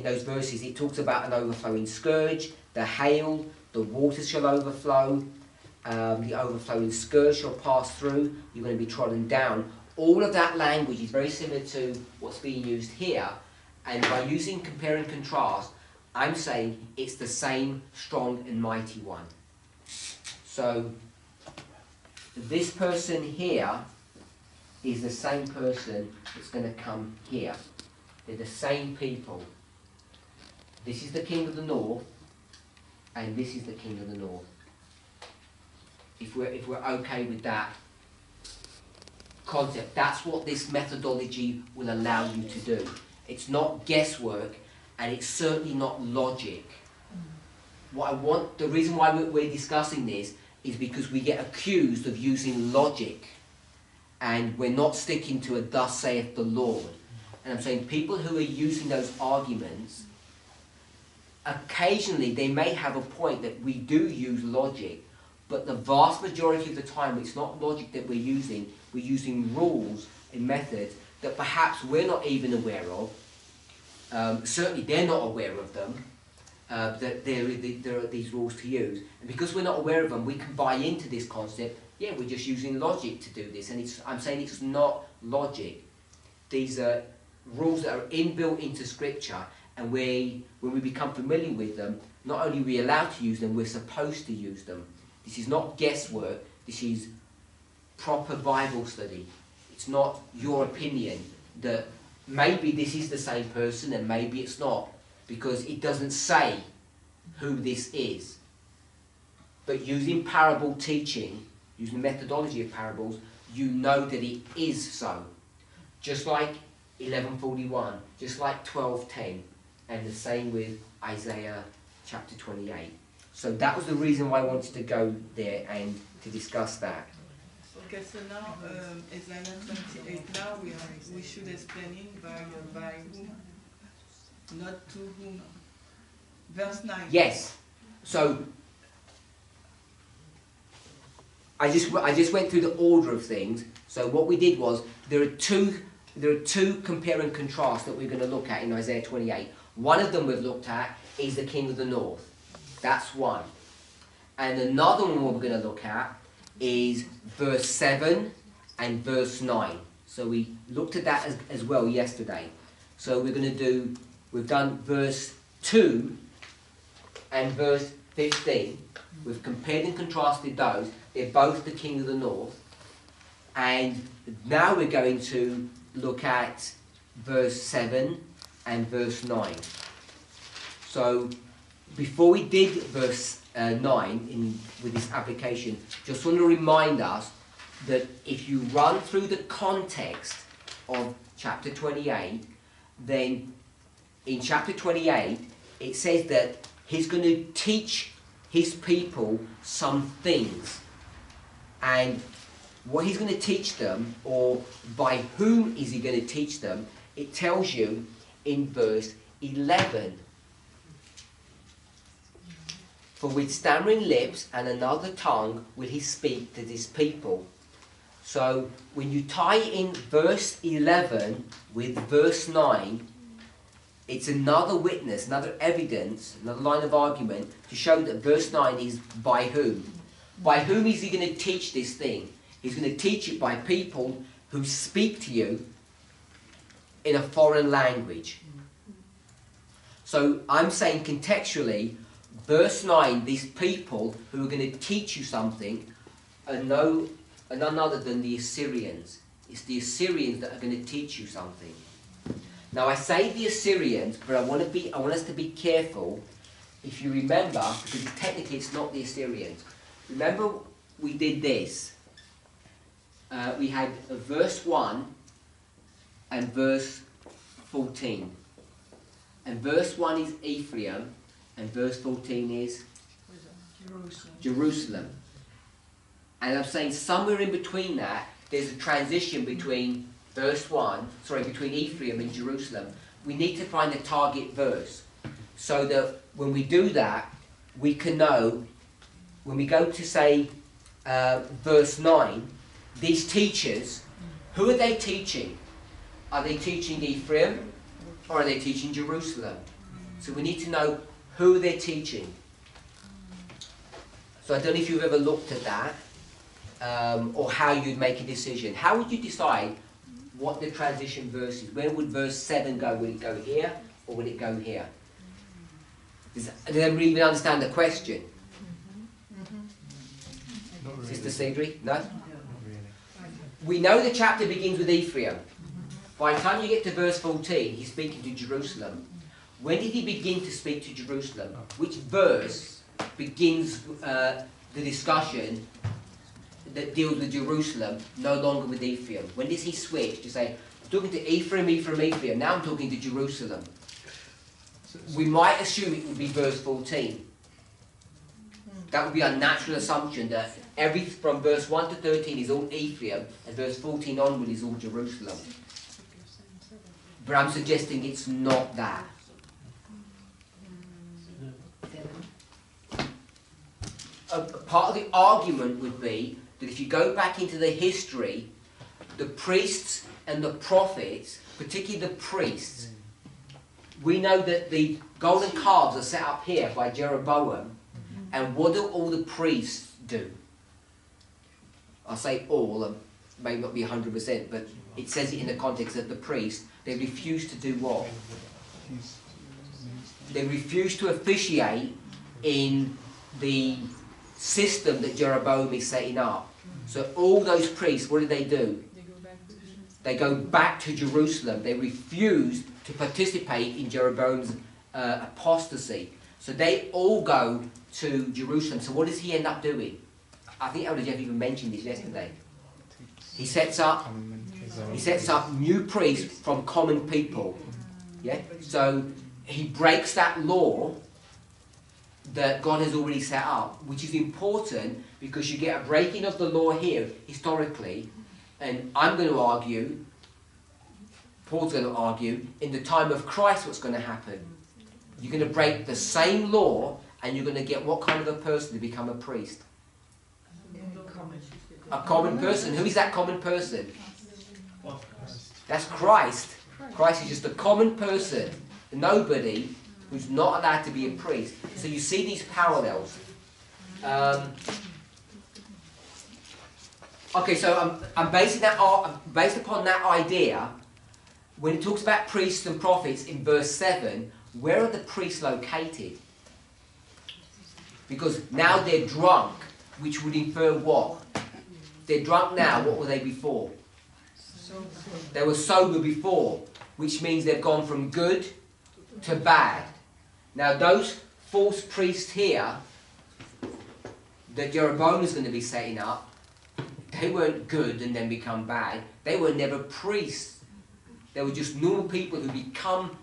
those verses, it talks about an overflowing scourge, the hail, the waters shall overflow, the overflowing scourge shall pass through, you're going to be trodden down. All of that language is very similar to what's being used here, and by using compare and contrast, I'm saying it's the same strong and mighty one. So, this person here is the same person that's going to come here. They're the same people. This is the king of the north, and this is the king of the north. If we're okay with that concept, that's what this methodology will allow you to do. It's not guesswork, and it's certainly not logic. The reason why we're discussing this is because we get accused of using logic, and we're not sticking to a thus saith the Lord. And I'm saying people who are using those arguments, occasionally they may have a point that we do use logic, but the vast majority of the time it's not logic that we're using rules and methods that perhaps we're not even aware of. Certainly they're not aware of them, that there are these rules to use. And because we're not aware of them, we can buy into this concept, yeah, we're just using logic to do this. And I'm saying it's not logic. These are rules that are inbuilt into Scripture, and when we become familiar with them, not only are we allowed to use them, we're supposed to use them. This is not guesswork, this is proper Bible study. It's not your opinion that maybe this is the same person and maybe it's not, because it doesn't say who this is. But using parable teaching, using the methodology of parables, you know that it is so. Just like 11:41, just like 12:10, and the same with Isaiah chapter 28. So that was the reason why I wanted to go there and to discuss that. Okay, so now Isaiah 28. Now we should explain it by whom, not to whom. Verse 9. Yes. So I just went through the order of things. So what we did was there are two compare and contrast that we're going to look at in Isaiah 28. One of them we've looked at is the king of the north. That's one. And another one we're going to look at is verse 7 and verse 9. So we looked at that as well yesterday. So we've done verse 2 and verse 15. We've compared and contrasted those. They're both the king of the north. And now we're going to look at verse 7 and verse 9. So before we did verse 9 with this application, just want to remind us that if you run through the context of chapter 28, then in chapter 28 it says that he's going to teach his people some things. And what he's going to teach them, or by whom is he going to teach them, it tells you in verse 11. For with stammering lips and another tongue will he speak to this people. So when you tie in verse 11 with verse 9, it's another witness, another evidence, another line of argument to show that verse 9 is by whom. By whom is he going to teach this thing? He's going to teach it by people who speak to you in a foreign language. So I'm saying contextually, verse 9, these people who are going to teach you something are none other than the Assyrians. It's the Assyrians that are going to teach you something. Now I say the Assyrians, but I want us to be careful. If you remember, because technically it's not the Assyrians. Remember we did this. We had verse 1 and verse 14. And verse 1 is Ephraim, And verse 14 is Jerusalem. Jerusalem. And I'm saying somewhere in between that, there's a transition between between Ephraim and Jerusalem. We need to find a target verse so that when we do that, we can know, when we go to say verse 9, these teachers, who are they teaching? Are they teaching Ephraim or are they teaching Jerusalem? So we need to know who they're teaching. So I don't know if you've ever looked at that or how you'd make a decision. How would you decide what the transition verse is? Where would verse 7 go? Would it go here or would it go here? Does anybody even understand the question? Not really. Sister Sigrid? No? Not really. We know the chapter begins with Ephraim. By the time you get to verse 14, he's speaking to Jerusalem. When did he begin to speak to Jerusalem? Which verse begins the discussion that deals with Jerusalem, no longer with Ephraim? When does he switch to say, I'm talking to Ephraim, Ephraim, now I'm talking to Jerusalem? We might assume it would be verse 14. That would be a natural assumption that from verse 1 to 13 is all Ephraim, and verse 14 onward is all Jerusalem. But I'm suggesting it's not that. A part of the argument would be that if you go back into the history, the priests and the prophets, particularly the priests, we know that the golden calves are set up here by Jeroboam. And what do all the priests do? I say all, and may not be 100%, but it says it in the context of the priests. They refuse to do what? They refuse to officiate in the system that Jeroboam is setting up. So all those priests, what do? They go back to Jerusalem. They refuse to participate in Jeroboam's apostasy. So they all go to Jerusalem. So what does he end up doing? I think Elder Jeff even mentioned this yesterday. He sets up new priests from common people. Yeah? So he breaks that law that God has already set up, which is important because you get a breaking of the law here historically, and I'm going to argue, Paul's going to argue, in the time of Christ what's going to happen. You're going to break the same law and you're going to get what kind of a person to become a priest? A common person. Who is that common person? That's Christ. Christ is just a common person, nobody who's not allowed to be a priest. So you see these parallels. Okay, so I'm based upon that idea. When it talks about priests and prophets in verse 7, where are the priests located? Because now they're drunk, which would infer what? They're drunk now, what were they before? They were sober before, which means they've gone from good to bad. Now those false priests here that Jeroboam is going to be setting up, they weren't good and then become bad. They were never priests. They were just normal people who become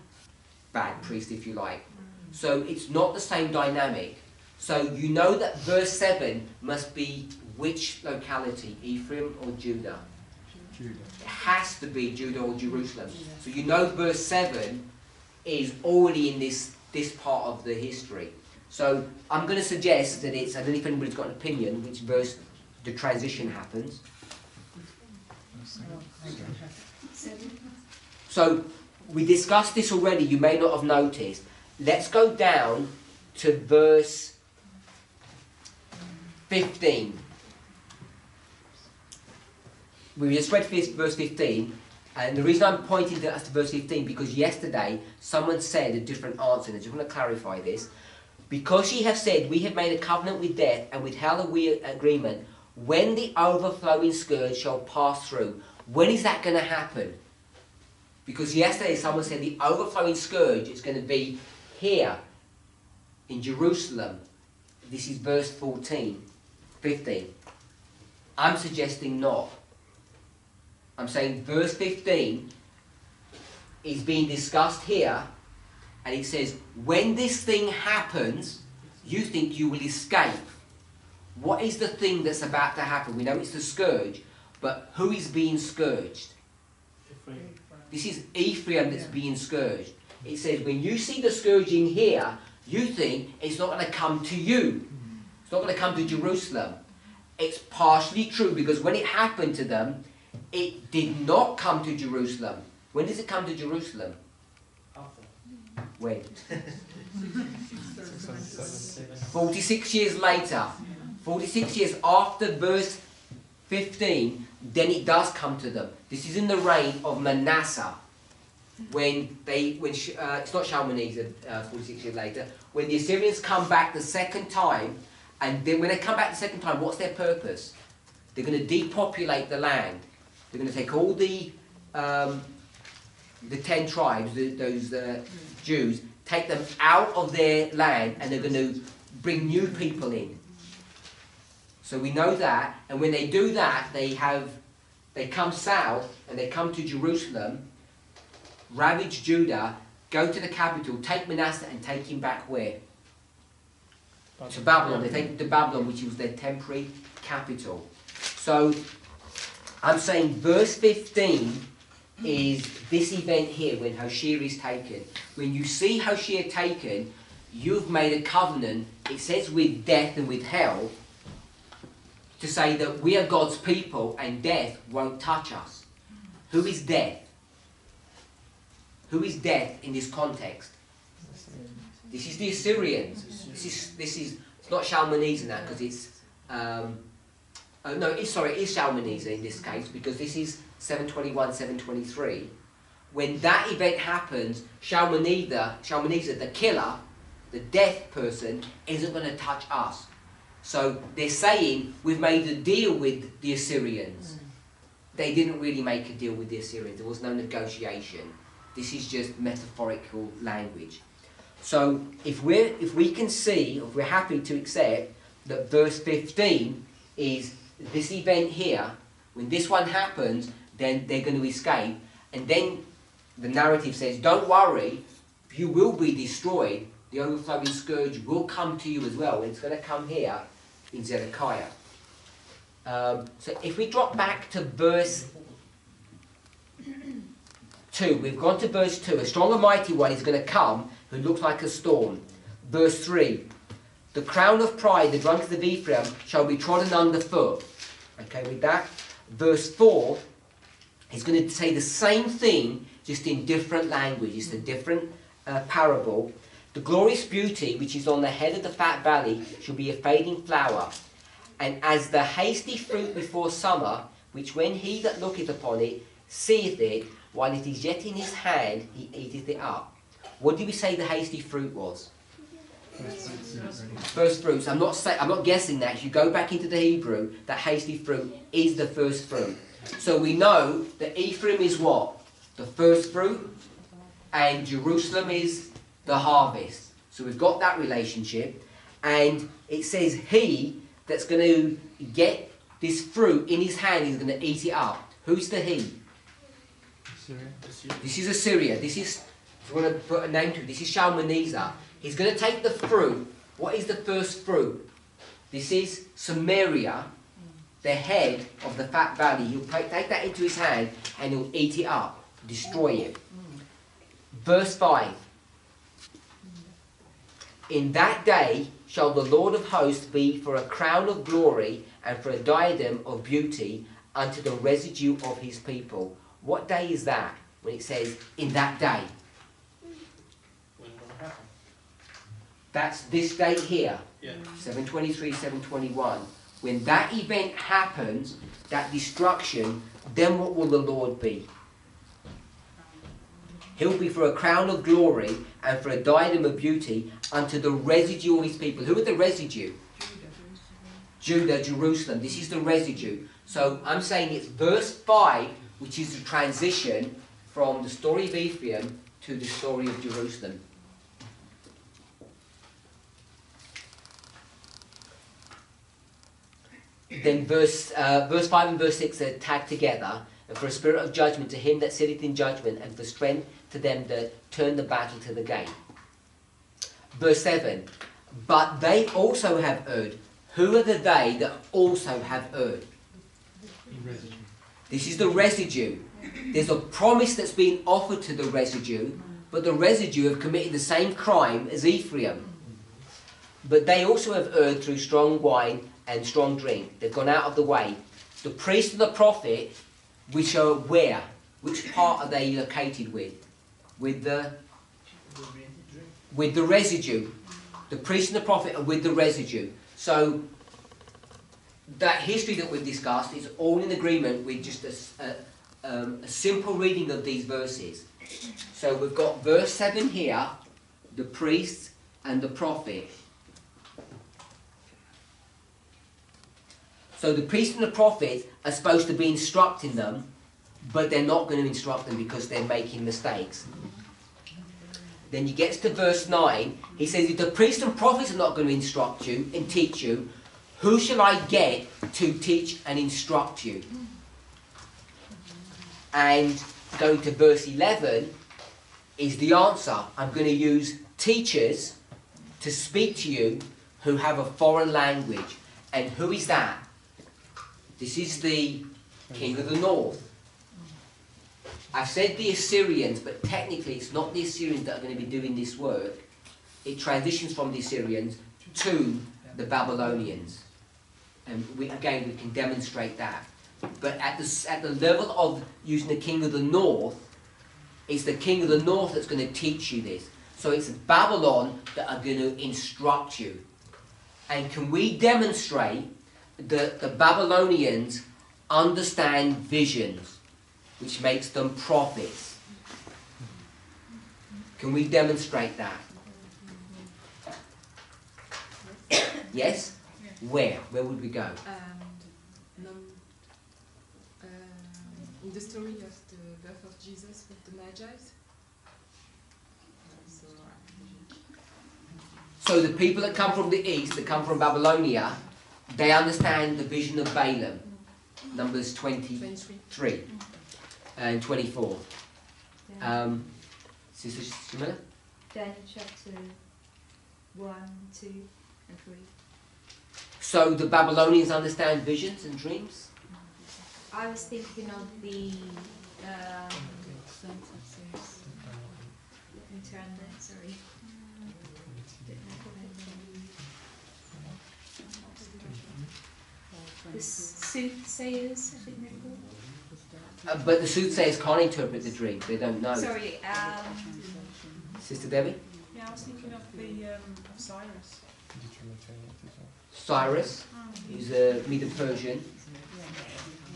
bad priests, if you like. So it's not the same dynamic. So you know that verse 7 must be which locality? Ephraim or Judah? Judah. It has to be Judah or Jerusalem. So you know verse 7 is already in this part of the history. So I'm going to suggest that it's, I don't know if anybody's got an opinion, which verse the transition happens. So we discussed this already, you may not have noticed. Let's go down to verse 15. We just read verse 15, and the reason I'm pointing to us to verse 15 because yesterday someone said a different answer, and I just want to clarify this. Because ye have said, we have made a covenant with death and withheld a agreement, when the overflowing scourge shall pass through. When is that going to happen? Because yesterday someone said the overflowing scourge is going to be here in Jerusalem. This is verse 15. I'm suggesting not. I'm saying verse 15 is being discussed here And it says, when this thing happens, you think you will escape. What is the thing that's about to happen? We know it's the scourge, but who is being scourged? Ephraim. This is Ephraim that's being scourged. It says, when you see the scourging here, you think it's not going to come to you. It's not going to come to Jerusalem. It's partially true, because when it happened to them, it did not come to Jerusalem. When does it come to Jerusalem? After. When? 7. 46 years later. 46 years after verse 15, then it does come to them. This is in the reign of Manasseh. It's not Shalmaneser, 46 years later, when the Assyrians come back the second time, and then when they come back the second time, what's their purpose? They're going to depopulate the land. They're going to take all the 10 tribes, those Jews, take them out of their land, and they're going to bring new people in. So we know that, and when they do that, they come south, and they come to Jerusalem, ravage Judah, go to the capital, take Manasseh, and take him back where? To Babylon. They take him to Babylon, which was their temporary capital. So I'm saying verse 15 is this event here when Hoshea is taken. When you see Hoshea taken, you've made a covenant, it says with death and with hell, to say that we are God's people and death won't touch us. Who is death? Who is death in this context? This is the Assyrians. This is it's not Shalmaneser now, because it's it is Shalmaneser in this case, because this is 721, 723. When that event happens, Shalmaneser, the killer, the death person, isn't going to touch us. So they're saying, we've made a deal with the Assyrians. They didn't really make a deal with the Assyrians. There was no negotiation. This is just metaphorical language. So if we can see, if we're happy to accept that verse 15 is this event here, when this one happens, then they're going to escape. And then the narrative says, don't worry, you will be destroyed. The overflowing scourge will come to you as well. And it's going to come here in Zedekiah. So if we drop back to verse 2, we've gone to verse 2. A strong and mighty one is going to come who looks like a storm. Verse 3. The crown of pride, the drunkards of Ephraim, shall be trodden underfoot. Okay, with that. Verse 4, he's going to say the same thing, just in different language. It's a different parable. The glorious beauty which is on the head of the fat valley shall be a fading flower. And as the hasty fruit before summer, which when he that looketh upon it seeth it, while it is yet in his hand, he eateth it up. What did we say the hasty fruit was? First fruits. I'm not guessing that. If you go back into the Hebrew, that hasty fruit is the first fruit. So we know that Ephraim is what? The first fruit, and Jerusalem is the harvest. So we've got that relationship, and it says he that's going to get this fruit in his hand is going to eat it up. Who's the he? Assyria. This is Assyria. This is, if you want to put a name to it, this is Shalmaneser. He's going to take the fruit. What is the first fruit? This is Samaria, the head of the fat valley. He'll take that into his hand and he'll eat it up, destroy it. Verse 5. In that day shall the Lord of hosts be for a crown of glory and for a diadem of beauty unto the residue of his people. What day is that? When it says, in that day. When it will happen. That's this date here. Yeah. 723, 721. When that event happens, that destruction, then what will the Lord be? He'll be for a crown of glory and for a diadem of beauty unto the residue of his people. Who are the residue? Judah, Jerusalem. This is the residue. So I'm saying it's verse 5, which is the transition from the story of Ephraim to the story of Jerusalem. Then verse 5 and verse 6 are tagged together. And for a spirit of judgment to him that sitteth in judgment, and for strength to them that turn the battle to the gain. verse 7. But they also have erred. Who are the they that also have erred? Residue. This is the residue. There's a promise that's being offered to the residue, but the residue have committed the same crime as Ephraim. But they also have erred through strong wine and strong drink. They've gone out of the way. The priest and the prophet, which are where? Which part are they located with? With the residue. The priest and the prophet are with the residue. So that history that we've discussed is all in agreement with just a simple reading of these verses. So we've got verse 7 here, the priest and the prophet. So the priest and the prophet are supposed to be instructing them, but they're not going to instruct them because they're making mistakes. Then he gets to verse 9. He says, if the priest and prophets are not going to instruct you and teach you, who shall I get to teach and instruct you? And going to verse 11 is the answer. I'm going to use teachers to speak to you who have a foreign language. And who is that? This is the king of the north. I've said the Assyrians, but technically it's not the Assyrians that are going to be doing this work. It transitions from the Assyrians to the Babylonians. And we can demonstrate that. But at the level of using the king of the north, it's the king of the north that's going to teach you this. So it's Babylon that are going to instruct you. And can we demonstrate that the Babylonians understand visions, which makes them prophets? Can we demonstrate that? Yes? Where? Where would we go? In the story of the birth of Jesus with the Magi. So the people that come from the east, that come from Babylonia, they understand the vision of Balaam. Numbers 23 and 24. Sister Shamila? Daniel chapter 1, 2 and 3. So the Babylonians understand visions and dreams? I was thinking of the internet, sorry. The soothsayers, I think they're called. But the soothsayers can't interpret the dream. They don't know. Sorry, Sister Debbie? Yeah, I was thinking of the of Cyrus. Cyrus, who's a Medo-Persian,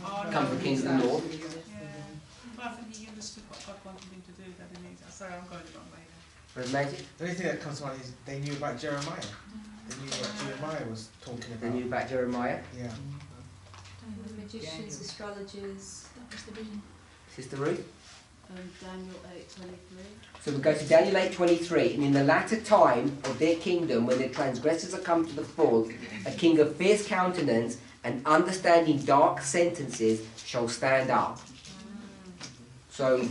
comes from the kings of the north. Yeah. Well, I think he understood what God wanted him to do, that he needs. Sorry, I'm going the wrong way now. Very amazing. The only thing that comes to mind is they knew about Jeremiah. They knew what Jeremiah was talking about. They knew about Jeremiah. Yeah. magicians, astrologers. That was the vision. Sister Ruth? Daniel 8:23. So we go to Daniel 8:23, and in the latter time of their kingdom, when the transgressors are come to the full, a king of fierce countenance and understanding dark sentences shall stand up. So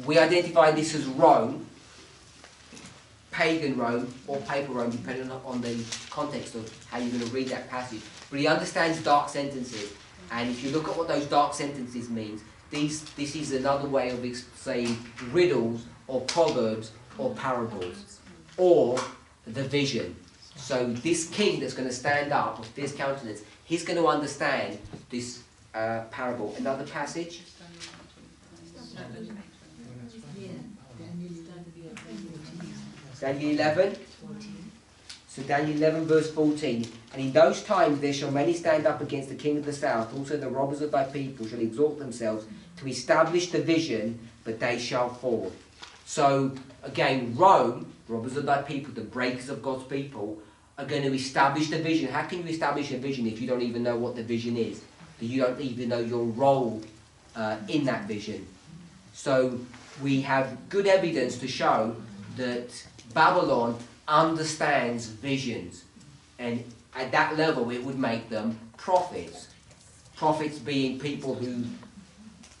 we identify this as Rome, pagan Rome, or papal Rome, depending on the context of how you're going to read that passage. But he understands dark sentences, and if you look at what those dark sentences means, this is another way of saying riddles or proverbs or parables or the vision. So this king that's going to stand up with fierce countenance, he's going to understand this parable. Another passage? Daniel 11. So Daniel 11 verse 14. And in those times there shall many stand up against the king of the south. Also the robbers of thy people shall exalt themselves to establish the vision, but they shall fall. So again, Rome, robbers of thy people, the breakers of God's people, are going to establish the vision. How can you establish a vision if you don't even know what the vision is? If you don't even know your role in that vision? So we have good evidence to show that Babylon understands visions, and at that level it would make them prophets. Prophets being people who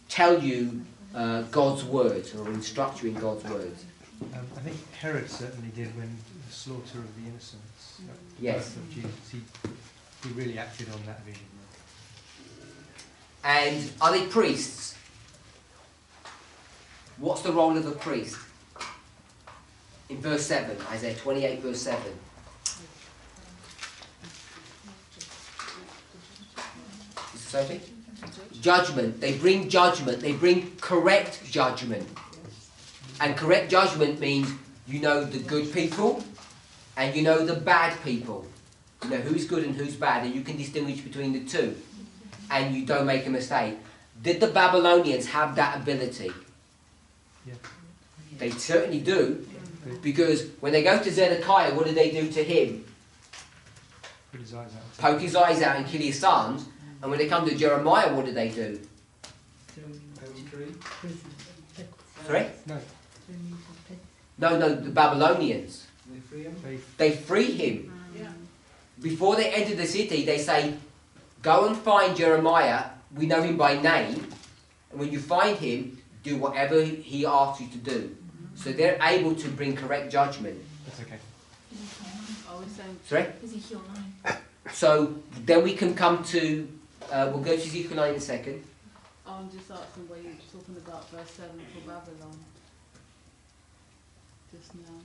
tell you God's words or instruct you in God's words. I think Herod certainly did when the slaughter of the innocents. The Yes. birth of Jesus. He really acted on that vision. And are they priests? What's the role of a priest? In verse 7, Isaiah 28, verse 7. Sister Sophie? Judgment. They bring judgment. They bring correct judgment. And correct judgment means you know the good people and you know the bad people. You know who's good and who's bad, and you can distinguish between the two. And you don't make a mistake. Did the Babylonians have that ability? Yeah. They certainly do. Because when they go to Zedekiah, what do they do to him? Put his eyes out. Poke his eyes out and kill his sons. And when they come to Jeremiah, what do they do? Sorry? No. No, the Babylonians. They free him? They free him. Yeah. Before they enter the city, they say, go and find Jeremiah. We know him by name. And when you find him, do whatever he asks you to do. So they're able to bring correct judgment. That's okay. Are we saying Sorry? Ezekiel 9. So then we can come to, we'll go to Ezekiel 9 in a second. I'm just asking where you're talking about verse 7 for Babylon. Just now.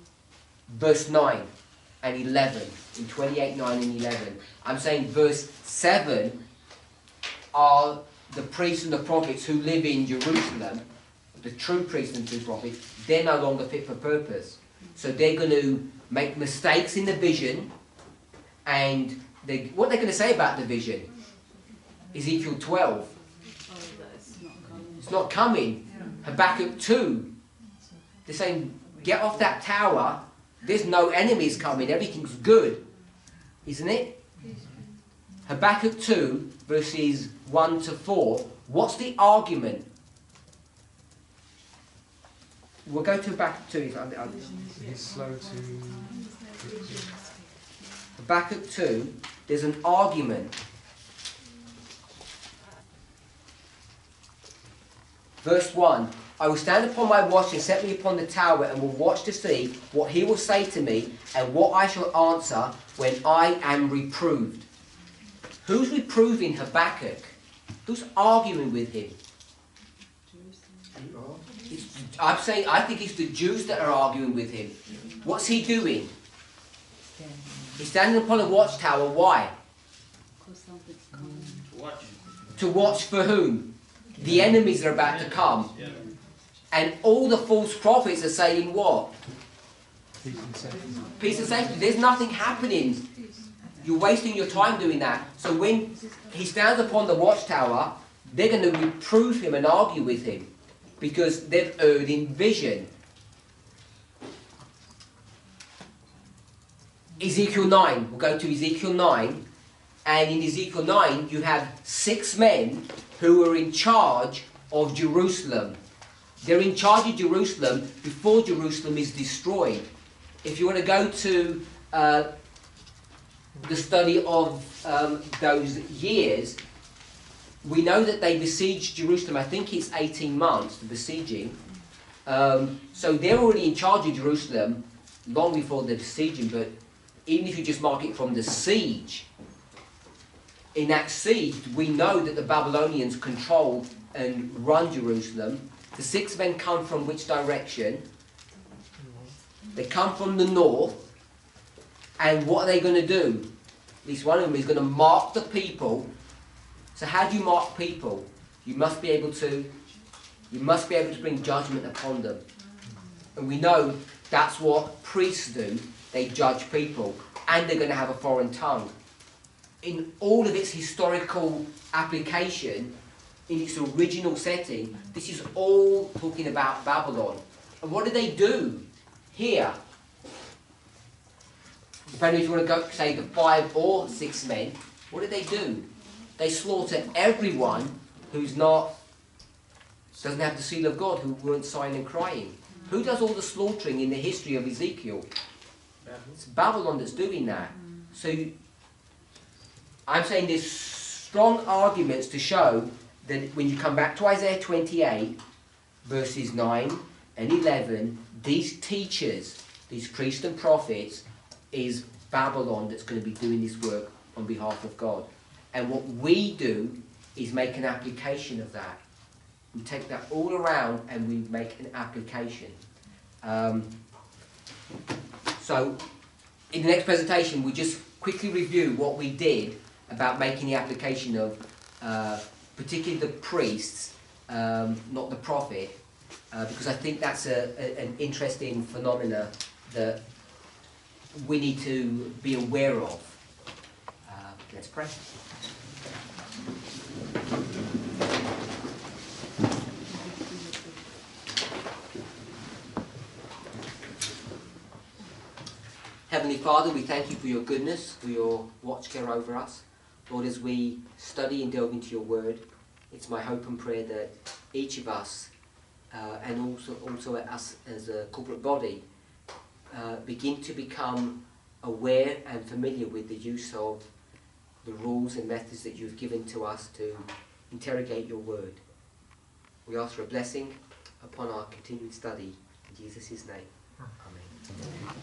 Verse 9 and 11. In 28, 9 and 11. I'm saying verse 7 are the priests and the prophets who live in Jerusalem. The true priests and true prophets. They're no longer fit for purpose. So they're going to make mistakes in the vision. And what they're going to say about the vision? Ezekiel 12. Oh, that's not coming. It's not coming. Habakkuk 2. They're saying, get off that tower. There's no enemies coming. Everything's good. Isn't it? Habakkuk 2, verses 1 to 4. What's the argument? We'll go to Habakkuk 2. He's slow to... Habakkuk 2, there's an argument. Verse 1, I will stand upon my watch and set me upon the tower and will watch to see what he will say to me and what I shall answer when I am reproved. Who's reproving Habakkuk? Who's arguing with him? I think it's the Jews that are arguing with him. What's he doing? He's standing upon a watchtower. Why? Because something's coming. Watch. To watch for whom? The enemies are about to come. Yeah. And all the false prophets are saying what? Peace and safety. Peace and safety. There's nothing happening. You're wasting your time doing that. So when he stands upon the watchtower, they're going to reprove him and argue with him. Because they've erred in vision. Ezekiel 9. We'll go to Ezekiel 9. And in Ezekiel 9, you have 6 men who are in charge of Jerusalem. They're in charge of Jerusalem before Jerusalem is destroyed. If you want to go to the study of those years, we know that they besieged Jerusalem. I think it's 18 months, the besieging. So they're already in charge of Jerusalem long before the besieging, but even if you just mark it from the siege, in that siege, we know that the Babylonians control and run Jerusalem. The 6 men come from which direction? They come from the north. And what are they going to do? At least one of them is going to mark the people. So how do you mark people? You must be able to bring judgment upon them. And we know that's what priests do. They judge people. And they're going to have a foreign tongue. In all of its historical application, in its original setting, this is all talking about Babylon. And what do they do here? Depending if you want to go, say, the 5 or 6 men, what do? They slaughter everyone who's doesn't have the seal of God, who weren't sighing and crying. Who does all the slaughtering in the history of Ezekiel? It's Babylon that's doing that. So I'm saying there's strong arguments to show that when you come back to Isaiah 28, verses 9 and 11, these teachers, these priests and prophets, is Babylon that's going to be doing this work on behalf of God. And what we do is make an application of that. We take that all around and we make an application. So in the next presentation, we just quickly review what we did about making the application of particularly the priests, not the prophet, because I think that's an interesting phenomena that we need to be aware of. Let's pray. Heavenly Father, we thank you for your goodness, for your watch care over us. Lord, as we study and delve into your word, it's my hope and prayer that each of us, and also us as a corporate body, begin to become aware and familiar with the use of the rules and methods that you've given to us to interrogate your word. We ask for a blessing upon our continued study. In Jesus' name, amen.